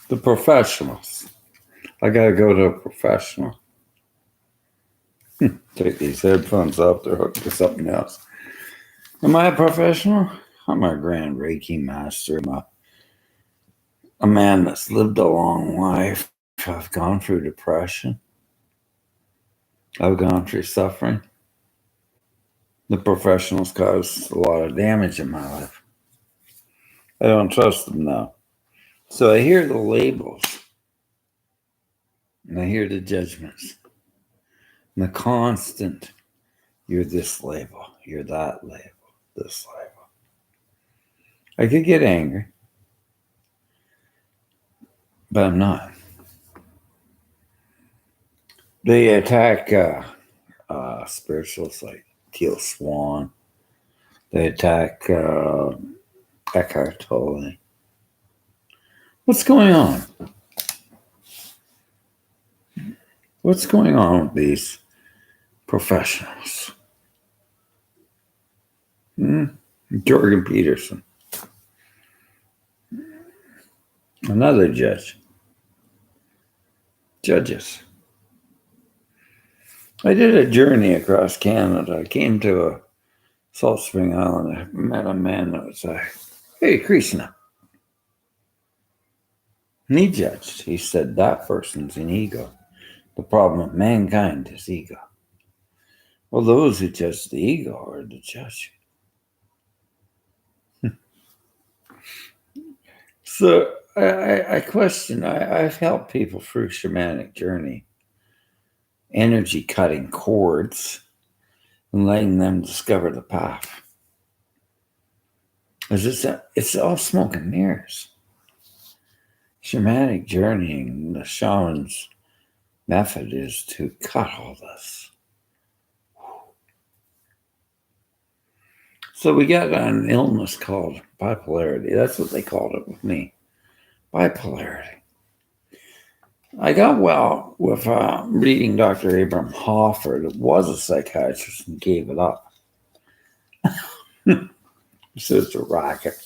The professionals. I gotta go to a professional. Take these headphones off, they're hooked to something else. Am I a professional? I'm a grand Reiki master. I'm a man that's lived a long life. I've gone through depression. I've gone through suffering. The professionals caused a lot of damage in my life. I don't trust them now. So I hear the labels and I hear the judgments and the constant, you're this label, you're that label, this label. I could get angry, but I'm not. They attack spirituals like Teal Swan. They attack Eckhart Tolle. What's going on? What's going on with these professionals? Jordan Peterson, another judge. Judges. I did a journey across Canada. I came to Salt Spring Island. I met a man that was like, hey, Krishna. And he judged. He said, that person's an ego. The problem with mankind is ego. Well, those who judge the ego are the judge. So I question, I've helped people through shamanic journey, energy cutting cords, and letting them discover the path. It's all smoke and mirrors. Shamanic journeying, the shaman's method is to cut all this. So we got an illness called bipolarity. That's what they called it with me. Bipolarity. I got well with reading Dr. Abraham Hoffer, that was a psychiatrist and gave it up. He said it's a racket.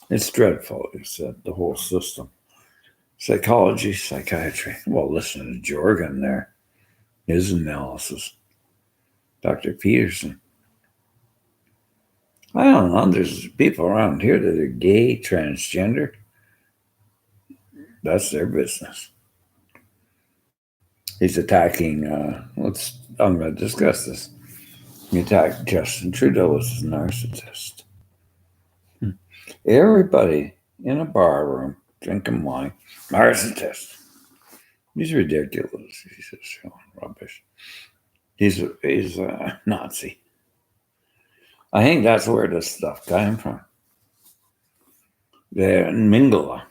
It's dreadful, he said, the whole system. Psychology, psychiatry. Well, listen to Jorgen there, his analysis. Dr. Peterson. I don't know, there's people around here that are gay, transgender. That's their business. He's attacking, I'm going to discuss this. He attacked Justin Trudeau as a narcissist. Everybody in a bar room drinking wine, narcissist. He's ridiculous. He's just rubbish. He's a Nazi. I think that's where this stuff came from. Mengele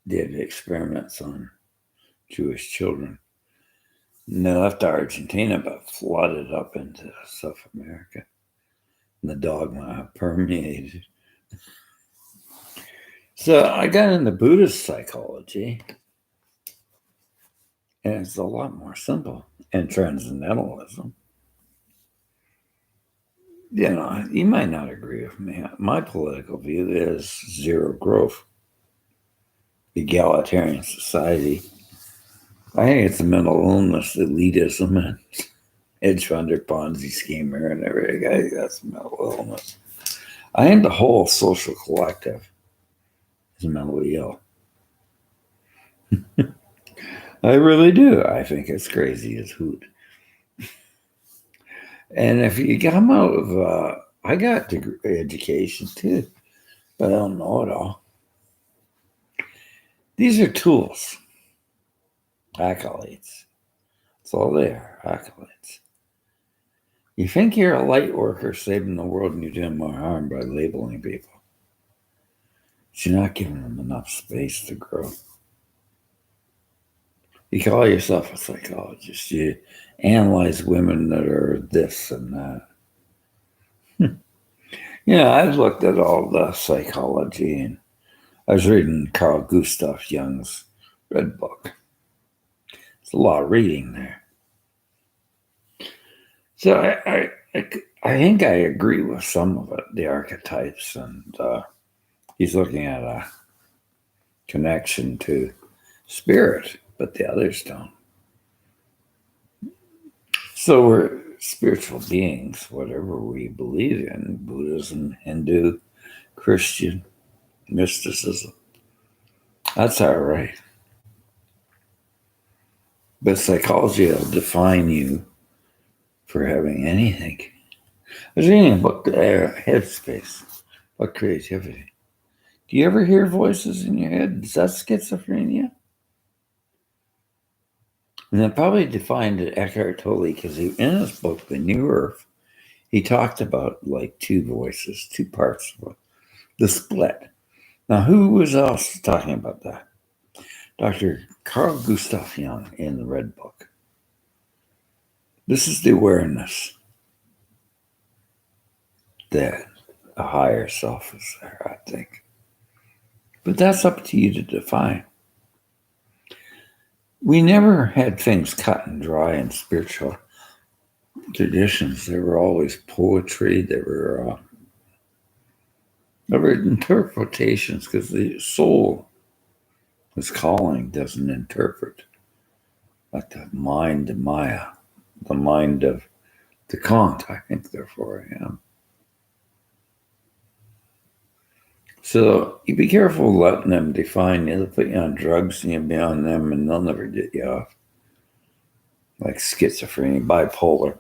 did experiments on Jewish children. And they left Argentina but flooded up into South America. And the dogma permeated. So I got into Buddhist psychology. And it's a lot more simple. And transcendentalism. You know, you might not agree with me. My political view is zero growth, egalitarian society. I think it's a mental illness, elitism, and hedge funder, Ponzi schemer, and everything. I think that's a mental illness. I think the whole social collective is mentally ill. I really do. I think it's crazy as hoot. And if you come out of, I got degree education too, but I don't know it all. These are tools, accolades. That's all they are, accolades. You think you're a light worker saving the world and you're doing more harm by labeling people. But you're not giving them enough space to grow. You call yourself a psychologist. You analyze women that are this and that. I've looked at all the psychology, and I was reading Carl Gustav Jung's Red Book. It's a lot of reading there. So I think I agree with some of it, the archetypes, and he's looking at a connection to spirit, but the others don't. So we're spiritual beings, whatever we believe in, Buddhism, Hindu, Christian, mysticism. That's all right. But psychology will define you for having anything. I was reading a book, Headspace, about creativity. Do you ever hear voices in your head? Is that schizophrenia? And that probably defined it Eckhart Tolle because in his book, The New Earth, he talked about like two voices, two parts of it, the split. Now, who was else talking about that? Dr. Carl Gustav Jung in the Red Book. This is the awareness that a higher self is there, I think. But that's up to you to define. We never had things cut and dry in spiritual traditions. There were always poetry. There were interpretations because the soul is calling, doesn't interpret. Like the mind of Maya, the mind of the Kant, I think, therefore I am. So you be careful letting them define you. They'll put you on drugs and you'll be on them and they'll never get you off. Like schizophrenia, bipolar.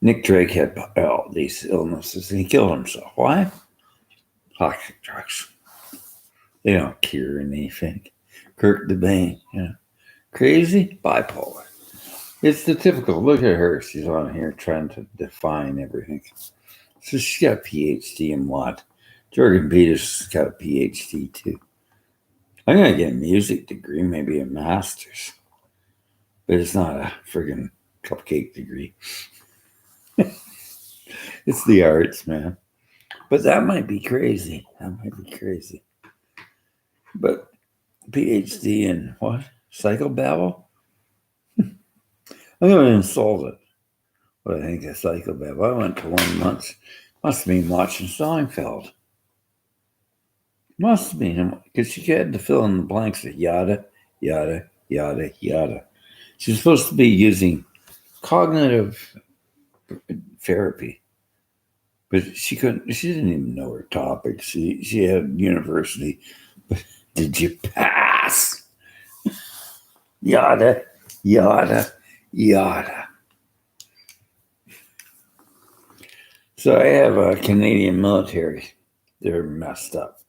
Nick Drake had all these illnesses and he killed himself. Why? Toxic drugs. They don't cure anything. Kurt Cobain, crazy, bipolar. It's the typical. Look at her. She's on here trying to define everything. So she's got a PhD in what? Jordan Peterson's got a PhD too. I'm going to get a music degree, maybe a master's. But it's not a friggin' cupcake degree. It's the arts, man. But that might be crazy. But PhD in what? Psychobabble? I'm going to insult it. What I think of psychobabble. I went to one once. Must have been watching Seinfeld. Must have been, because she had to fill in the blanks of yada, yada, yada, yada. She's supposed to be using cognitive therapy. But she couldn't, she didn't even know her topic. She had university. But did you pass? Yada, yada, yada. So I have a Canadian military. They're messed up.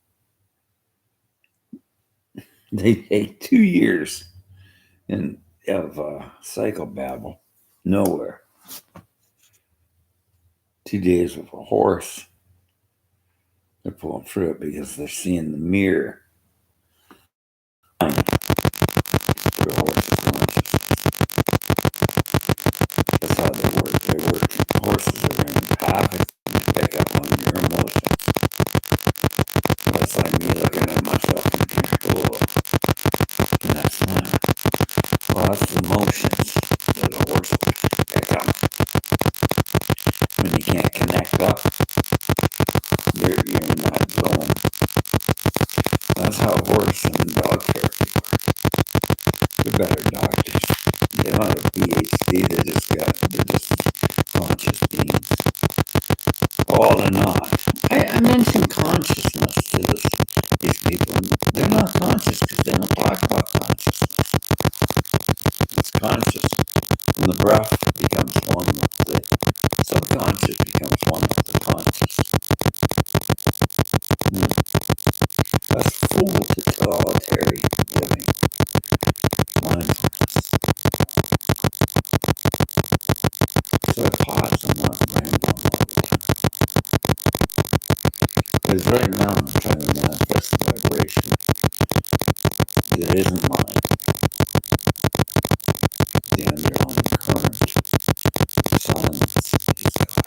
They take 2 years of psychobabble. Nowhere. 2 days with a horse. They're pulling through it because they're seeing the mirror. Their horse's consciousness. That's how they work. Horses are empathic and pick up on your emotions. That's like me looking at myself and thinking, oh, and that's not. Well, that's the emotions that a horse will pick up. When you can't connect up, you're in that zone. That's how horse and dog therapy work. They're better doctors. They don't have a PhD, they're just conscious beings. All they're not. I mentioned consciousness to these people. They're not conscious because they don't talk about consciousness. It's conscious. And the breath becomes one with the subconscious, becomes one with the conscious. That's full totalitarian living. Mindfulness. So I pause, I'm not rambling all the time. Because right now I'm trying to manifest the vibration that isn't mine. The underlying current. Silence is God.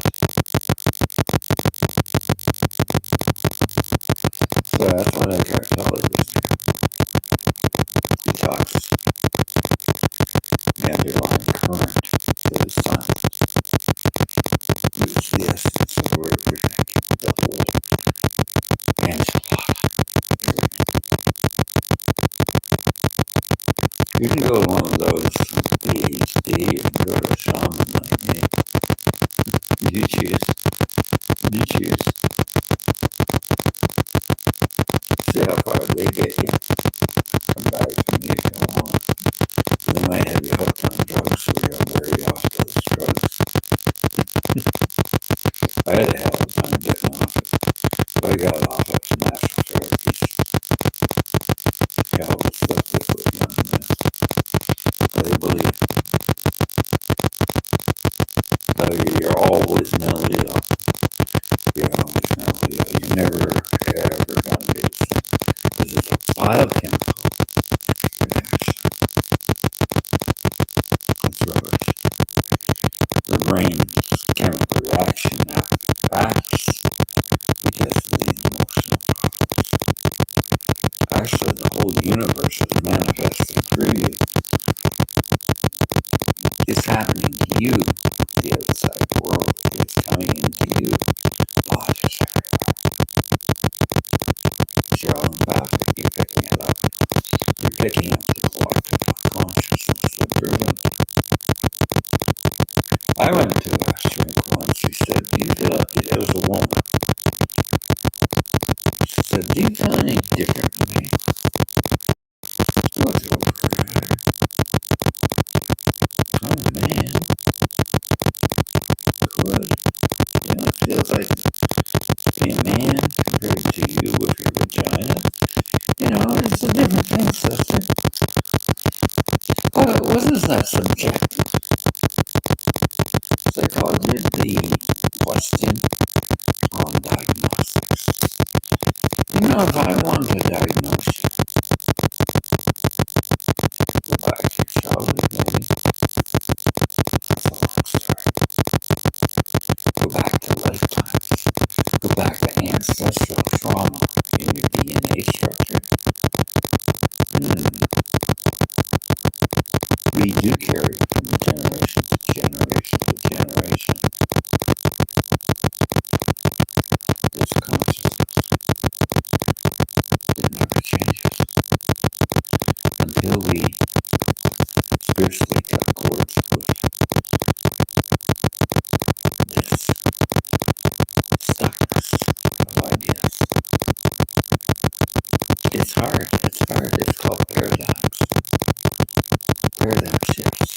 So that's what Eckhart Tolle was doing. He talks the underlying current that is silent. It's the essence of everything, the whole. And You can go to one of those PhD and go to a shaman like me. You choose. You choose. See how far they get you. Come back to me if you want. They might have you hooked on drugs so you're very off those drugs. I had a hell of a time getting off it. But I got off of some natural therapies. Hell of the stuff they put me on this. But they believe you're always mentally ill. You're always mentally ill. You're never, ever going to be the same. Because it's a biochemical reaction. It's rubbish. The brain's chemical reaction acts because of the emotional problems. Actually, the whole universe is manifested through you. It's happening to you. The outside world is coming into you. Bodies everywhere. You're all empathic. You're picking it up. You're picking up the collective consciousness of everyone. I went to a shrink once. She said, do you feel it was a woman. She said, do you feel any different to me? What's over there? Oh man. Good. You know, it feels like being a man compared to you with your vagina. You know, it's a different thing, sister. Well, wasn't that subjective? Psychology, the question on diagnostics. You know, if I wanted to diagnose you, go back to your childhood, maybe. That's a long story. Go back to lifetimes. Go back to ancestral trauma in your DNA structure. We do carry from generation to generation to generation this consciousness. It never changes until we spiritually cut cords with this stuckness of ideas. It's hard. It's hard. It's called paradox. Paradigm shifts.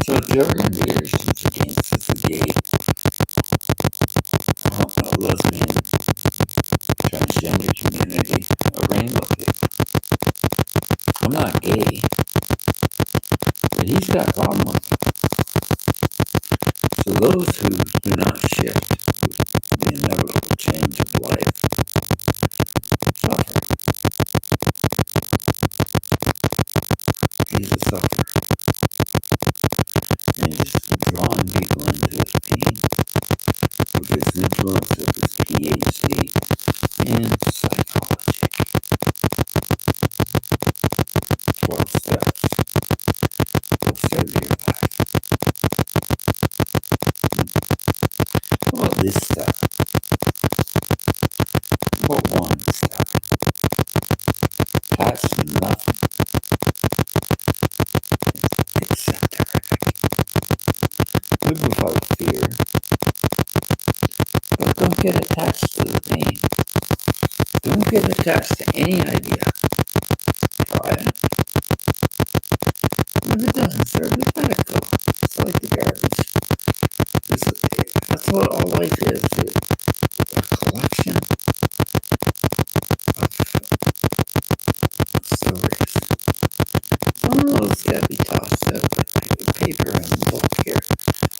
So if the organizations against is a gay, lesbian, transgender community, a rainbow people. I'm not gay, but he's got a problem with it. So those who do not shift with the inevitable change of life suffer. He's a sufferer. And he's drawing people into his pain with his influence of his PhD in psychology. 12 steps will save your life. How about this step? How about one step? That's nothing. Accept everything. Live without fear. But don't get attached to the pain. Don't get attached to any idea. Try it. If it doesn't serve you, let it go. It's like the garbage. That's what all life is. A collection of stories. Some of those gotta be tossed out like paper and a book here.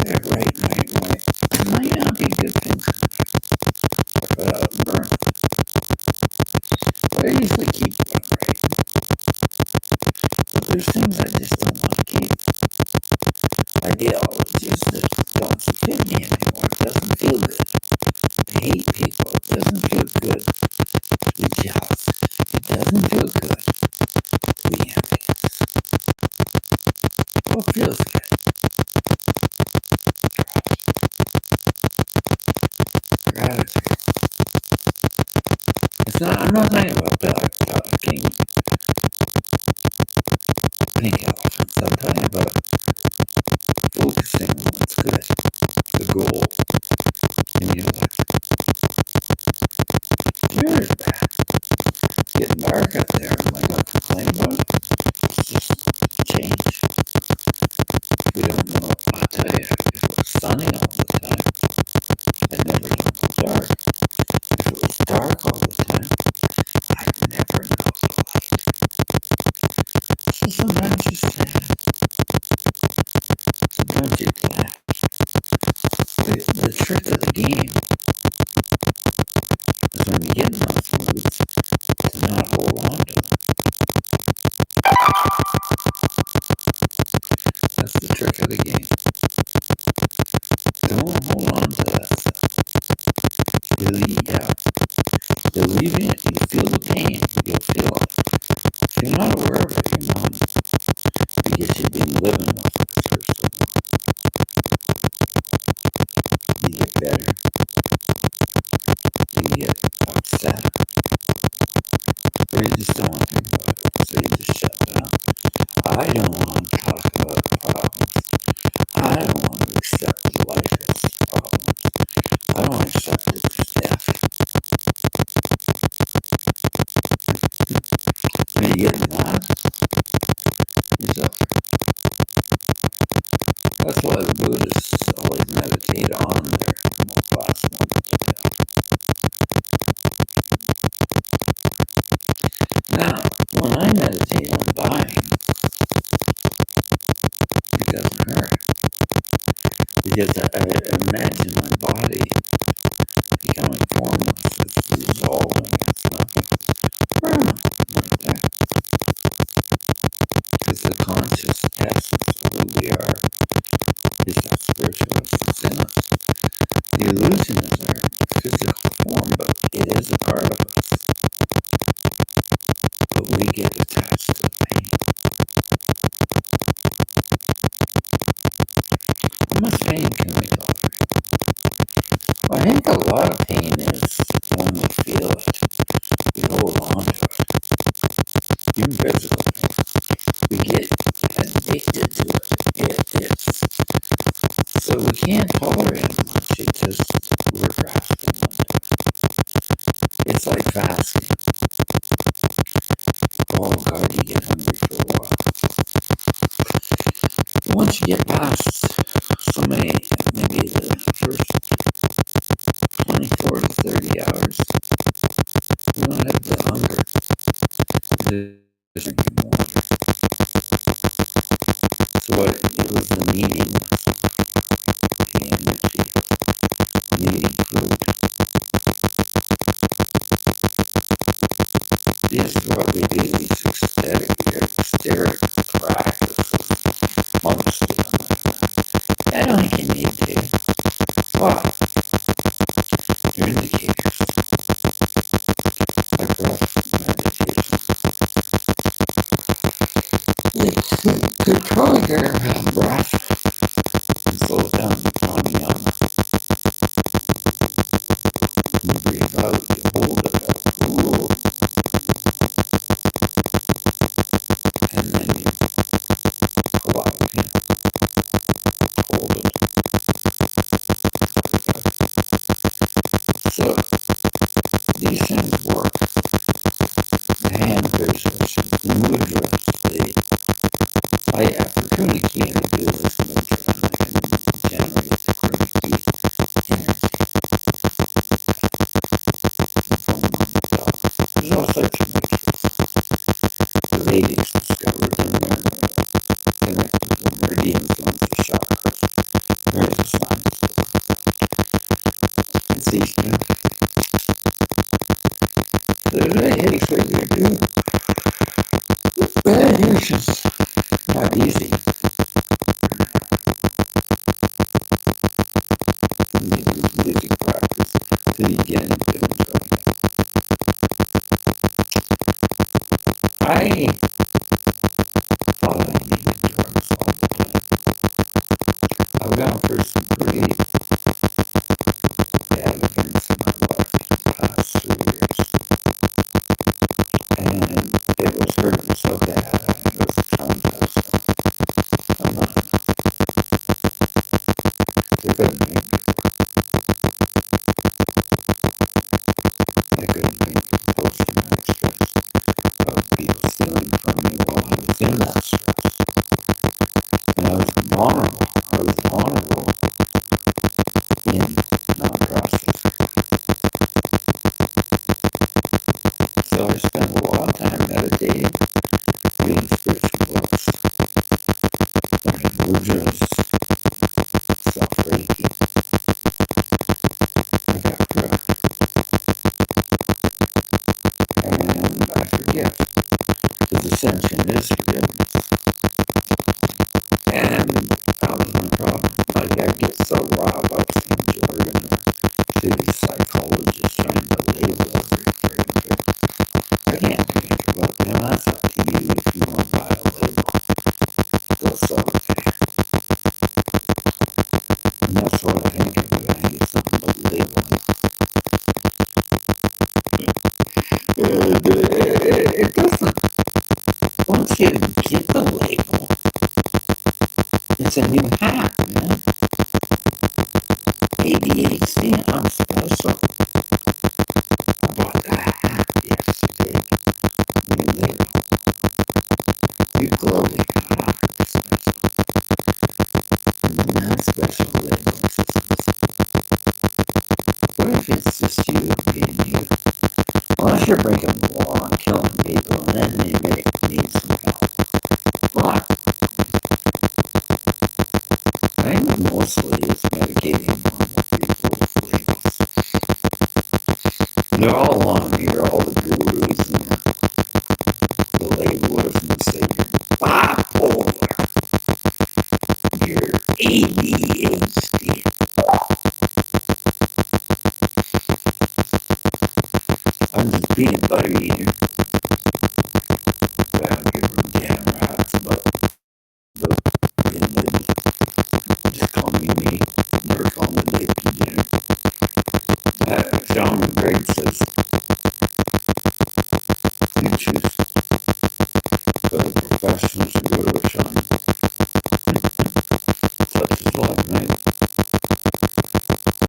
Right. It might not be good things. Burn. But I usually keep one right. But there's things I just don't want to keep. Ideologies that don't fit me anymore. It doesn't feel good. I hate people. It doesn't feel good to be jealous. It doesn't feel good to be envious. What feels good? Gratitude. I'm not talking about talking pink elephants. I'm talking about focusing on what's good, the goal in your life. Sure is bad. Getting dark out there. Am I going to complain about it? It's just change. We don't know. I'll tell you, if it was sunny all the time, I'd never know it was dark. If it was dark all the time, I'd never know the light. So sometimes you're sad. Sometimes you're glad. The trick of the game is when you get in those moods to not hold on to them. That's the trick of the game. Don't hold on to that stuff. You'll leave it. You feel the pain. You'll feel it. If you're not aware of it, you're not. Because you've been living with it for so long. You get better. You get upset. Or you just don't want to think about it. So you just shut down. I don't want to talk about problems. I don't want to accept life as problems. I don't want to accept it as death. When you get mad, you suffer. That's why the Buddhists always meditate on their last moment of death. Now, when I meditate on dying, it doesn't hurt. Because I imagine my body becoming formless. It's dissolving. It's nothing. Right there. Because the conscious essence of who we are is that spiritual essence in us. The illusion is our physical form, but it is a part of us. But we get attached to the pain. How much pain can we tolerate? Well, I think a lot of pain is when we feel it, we hold on to it. Even physical pain. We get addicted to it. So we can't tolerate it much. It just, we're grasping onto it. It's like fasting. Oh God, you get hungry for a while. Once you get past maybe the first 24 to 30 hours, you don't have the hunger. You're drinking water. So it was the needing, the energy, needing food. This is what we do, these ecstatic practices. Monks do them like that. I don't think you need to. But they're indicators. Like breath meditation. You control your breath and slow it down. Pranayama. You breathe out, you hold it out. Ooh. And then you pull out again. Hold it. So these things work. The hand visualization, the mudras, for Kruni Ki, I do this mudra and I can generate the Kruni Ki energy from myself. There's all sorts of mudras. The Vedics discovered them. They're connected to the meridians, the ones, the chakras. There's a science to it. It's Eastern. So meditation's what you do. Meditation's not easy. You need to do music practice till you get into enjoying it. I thought I needed drugs all the time. I've gone for some pretty bad events in my life the past 3 years. And it was hurting so bad. It was traumatizing. ascension is forgiveness. And that was my problem. Like, I get so raw about some jargon or see these psychologists trying to label every friggin' thing. I can't do anything about them. That's up to you if you want to buy a label. They'll sell it to you. And that's what I think of it. I think it's something but labeling. It doesn't. Once you get the label, it's a new hat, man. ADHD, I'm special. I bought that hat yesterday. New label. You glowing. Ah, special. And then that special label systems. What if it's just you being you? Unless you're breaking the law and killing people, and then they may need some help. But I think mostly it's medicating normal people with labels. And they're all on here, all the gurus and the labelers, and say you're bipolar, you're ADHD. I'm just peanut butter eater. But I don't give a damn rats about being labeled. Just call me me. Never call me Lady Dinner. Sean McGregor says